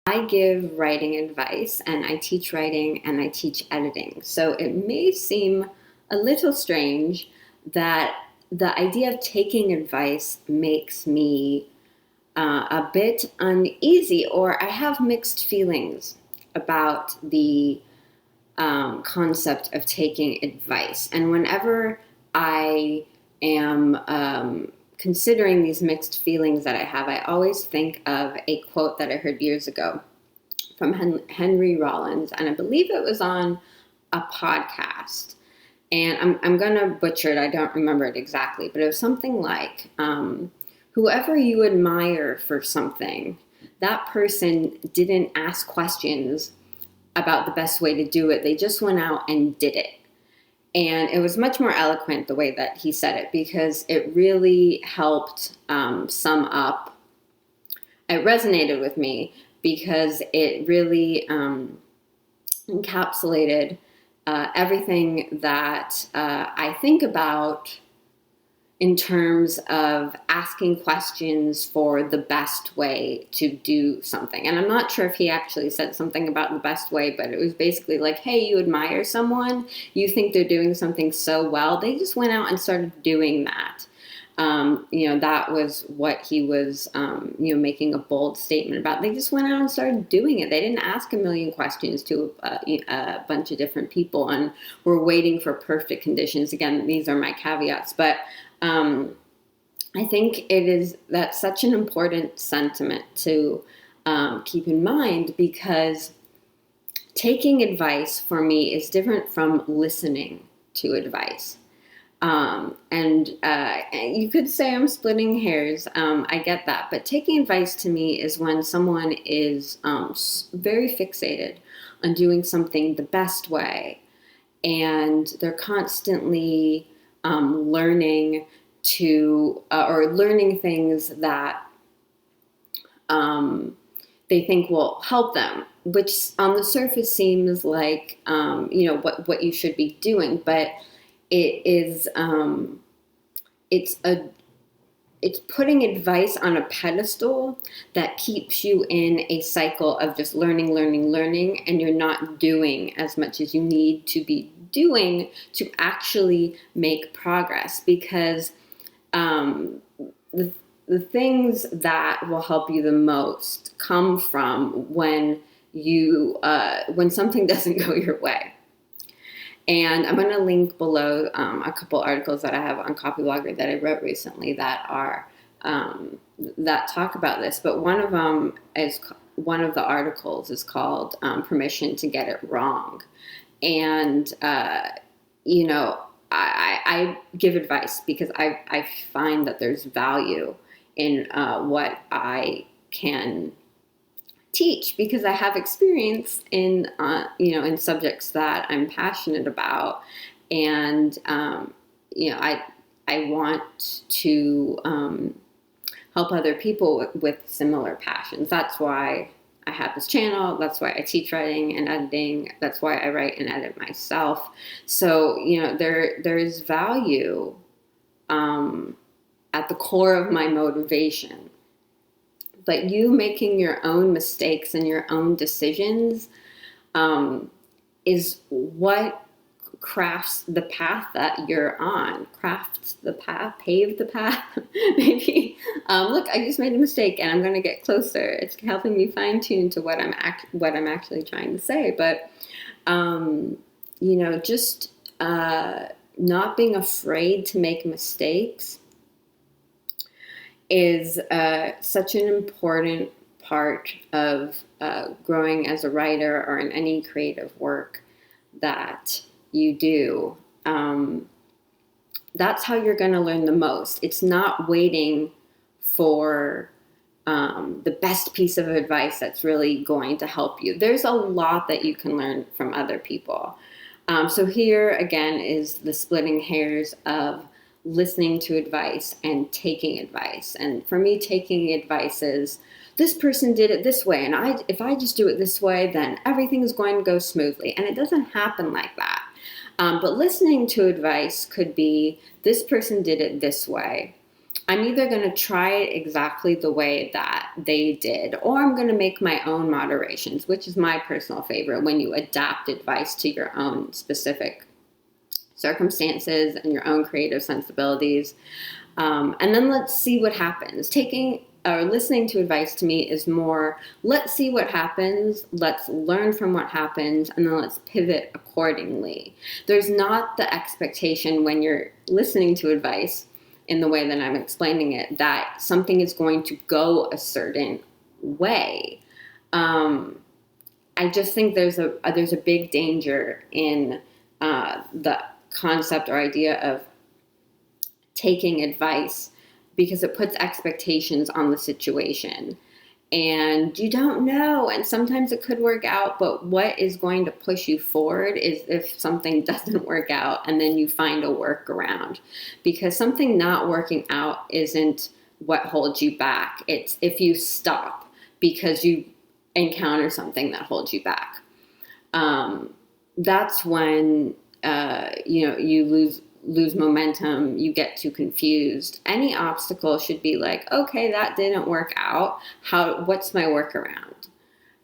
I give writing advice, and I teach writing and I teach editing. So it may seem a little strange that the idea of taking advice makes me a bit uneasy, or I have mixed feelings about the concept of taking advice. And whenever I am considering these mixed feelings that I have, I always think of a quote that I heard years ago from Henry Rollins, and I believe it was on a podcast. And I'm going to butcher it. I don't remember it exactly, but it was something like, whoever you admire for something, that person didn't ask questions about the best way to do it. They just went out and did it. And it was much more eloquent the way that he said it, because it really helped sum up. It resonated with me because it really encapsulated everything that I think about in terms of asking questions for the best way to do something. And I'm not sure if he actually said something about the best way, but it was basically like, hey, you admire someone, you think they're doing something so well, they just went out and started doing that. That was what he was, making a bold statement about. They just went out and started doing it. They didn't ask a million questions to a bunch of different people and were waiting for perfect conditions. Again, these are my caveats, but I think that's such an important sentiment to keep in mind, because taking advice for me is different from listening to advice. And you could say I'm splitting hairs. I get that. But taking advice to me is when someone is very fixated on doing something the best way, and they're constantly learning things that they think will help them, which on the surface seems like what you should be doing, but it is it's putting advice on a pedestal that keeps you in a cycle of just learning, and you're not doing as much as you need to be doing to actually make progress. Because the things that will help you the most come from when something doesn't go your way. And I'm going to link below a couple articles that I have on Copyblogger that I wrote recently that are that talk about this. But one of the articles is called "Permission to Get It Wrong," and I give advice because I find that there's value in what I can teach, because I have experience in subjects that I'm passionate about, and I want to help other people with similar passions. That's why I have this channel. That's why I teach writing and editing. That's why I write and edit myself. So there is value at the core of my motivation. But you making your own mistakes and your own decisions is what crafts the path that you're on. Crafts the path, pave the path, maybe. Look, I just made a mistake and I'm going to get closer. It's helping me fine tune to what I'm actually trying to say. But just not being afraid to make mistakes is such an important part of growing as a writer or in any creative work that you do. That's how you're going to learn the most. It's not waiting for the best piece of advice that's really going to help you. There's a lot that you can learn from other people. So here again is the splitting hairs of listening to advice and taking advice. And for me, taking advice is, this person did it this way, and if I just do it this way, then everything is going to go smoothly. And it doesn't happen like that. But listening to advice could be, this person did it this way, I'm either going to try it exactly the way that they did, or I'm going to make my own moderations, which is my personal favorite, when you adapt advice to your own specific circumstances and your own creative sensibilities. And then let's see what happens. Taking or listening to advice to me is more, let's see what happens, let's learn from what happens, and then let's pivot accordingly. There's not the expectation when you're listening to advice in the way that I'm explaining it, that something is going to go a certain way. I just think there's a big danger in the concept or idea of taking advice, because it puts expectations on the situation. And you don't know, and sometimes it could work out, but what is going to push you forward is if something doesn't work out and then you find a workaround. Because something not working out isn't what holds you back. It's if you stop because you encounter something that holds you back. That's when you lose momentum, you get too confused. Any obstacle should be like, okay, that didn't work out. What's my workaround?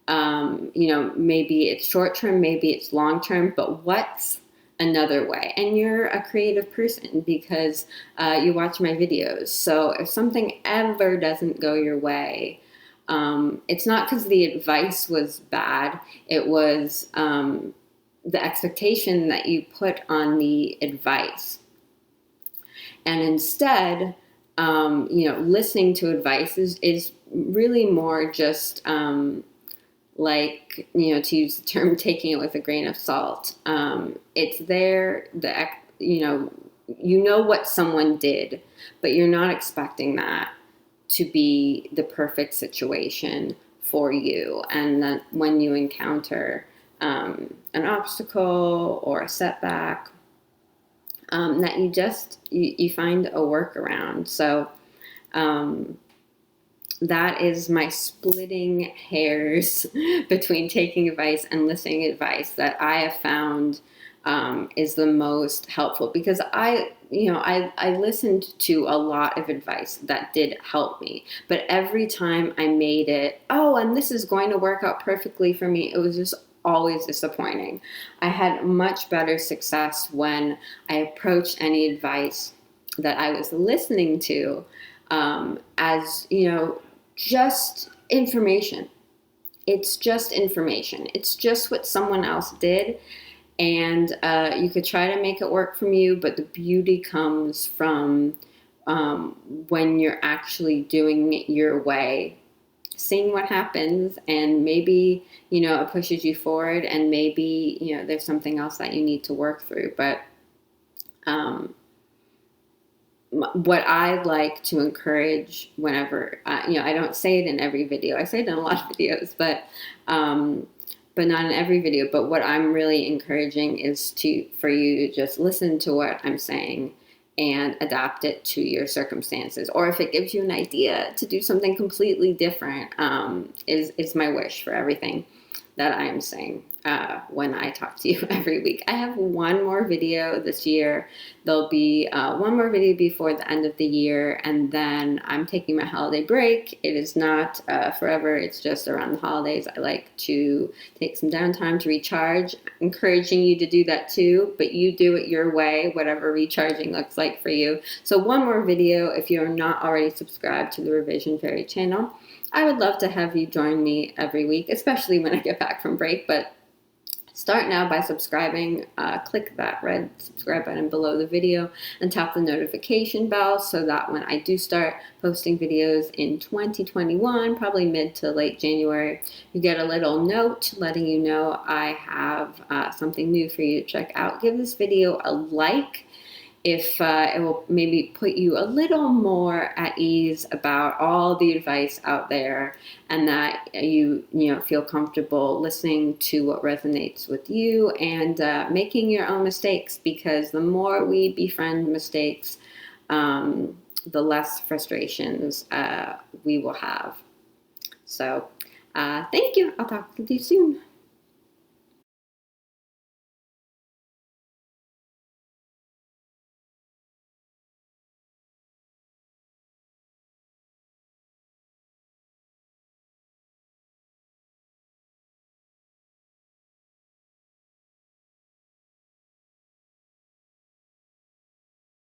Maybe it's short term, maybe it's long term, but what's another way? And you're a creative person because you watch my videos. So if something ever doesn't go your way, it's not because the advice was bad. It was the expectation that you put on the advice. And instead, listening to advice is really more just to use the term, taking it with a grain of salt. It's there, you know what someone did, but you're not expecting that to be the perfect situation for you. And that when you encounter an obstacle or a setback, that you find a workaround. So that is my splitting hairs between taking advice and listening to advice that I have found is the most helpful, because I listened to a lot of advice that did help me, but every time I made it, and this is going to work out perfectly for me, it was just always disappointing. I had much better success when I approached any advice that I was listening to as, just information. It's just information. It's just what someone else did. And you could try to make it work from you, but the beauty comes from when you're actually doing it your way, seeing what happens, and maybe, it pushes you forward, and maybe, there's something else that you need to work through. But what I like to encourage whenever, I don't say it in every video, I say it in a lot of videos, but not in every video. But what I'm really encouraging is for you to just listen to what I'm saying and adapt it to your circumstances. Or if it gives you an idea to do something completely different, is my wish for everything that I'm saying when I talk to you every week. I have one more video this year. There'll be one more video before the end of the year, and then I'm taking my holiday break. It is not forever. It's just around the holidays. I like to take some downtime to recharge, encouraging you to do that too, but you do it your way, whatever recharging looks like for you. So one more video if you're not already subscribed to the Revision Fairy channel. I would love to have you join me every week, especially when I get back from break, but start now by subscribing. Click that red subscribe button below the video and tap the notification bell so that when I do start posting videos in 2021, probably mid to late January, you get a little note letting you know I have something new for you to check out. Give this video a like if it will maybe put you a little more at ease about all the advice out there, and that you feel comfortable listening to what resonates with you and making your own mistakes, because the more we befriend mistakes, the less frustrations we will have. So thank you. I'll talk to you soon.